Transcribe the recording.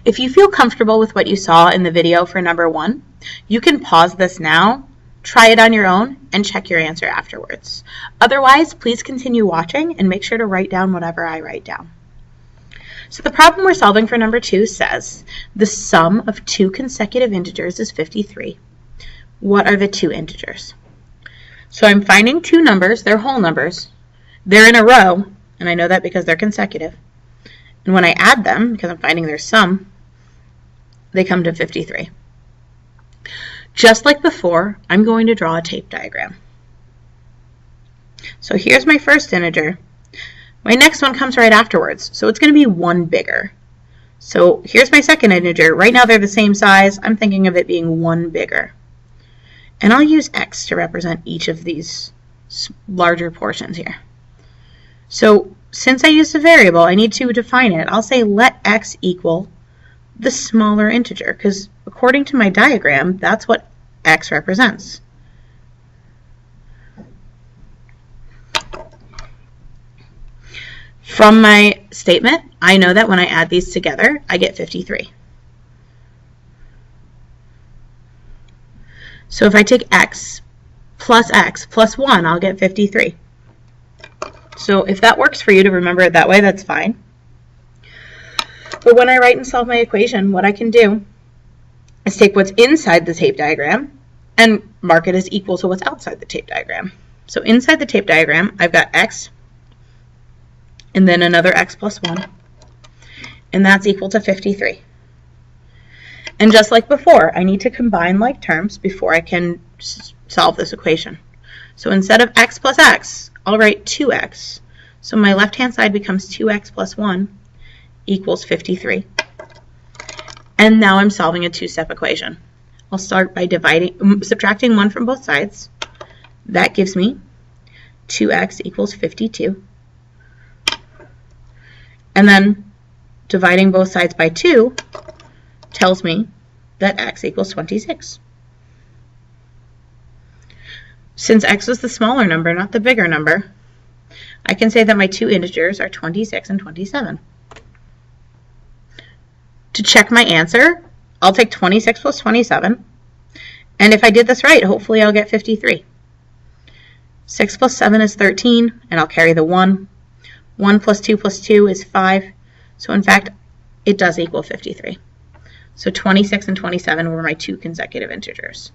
If you feel comfortable with what you saw in the video for number 1, you can pause this now, try it on your own, and check your answer afterwards. Otherwise, please continue watching and make sure to write down whatever I write down. So the problem we're solving for number 2 says the sum of 2 consecutive integers is 53. What are the 2 integers? So I'm finding 2 numbers, they're whole numbers. They're in a row, and I know that because they're consecutive. And when I add them, because I'm finding their sum, they come to 53. Just like before, I'm going to draw a tape diagram. So here's my first integer. My next one comes right afterwards, so it's going to be 1 bigger. So here's my second integer. Right now they're the same size. I'm thinking of it being 1 bigger. And I'll use x to represent each of these larger portions here. So since I used a variable, I need to define it. I'll say let x equal the smaller integer, because according to my diagram, that's what x represents. From my statement, I know that when I add these together, I get 53. So if I take x plus 1, I'll get 53. So if that works for you to remember it that way, that's fine. But when I write and solve my equation, what I can do is take what's inside the tape diagram and mark it as equal to what's outside the tape diagram. So inside the tape diagram, I've got x and then another x plus 1, and that's equal to 53. And just like before, I need to combine like terms before I can solve this equation. So instead of x plus x, I'll write 2x. So my left-hand side becomes 2x plus 1 equals 53. And now I'm solving a two-step equation. I'll start by subtracting 1 from both sides. That gives me 2x equals 52. And then dividing both sides by 2 tells me that x equals 26. Since x was the smaller number, not the bigger number, I can say that my 2 integers are 26 and 27. To check my answer, I'll take 26 plus 27, and if I did this right, hopefully I'll get 53. 6 plus 7 is 13, and I'll carry the 1. 1 plus 2 is 5, so in fact, it does equal 53. So 26 and 27 were my 2 consecutive integers.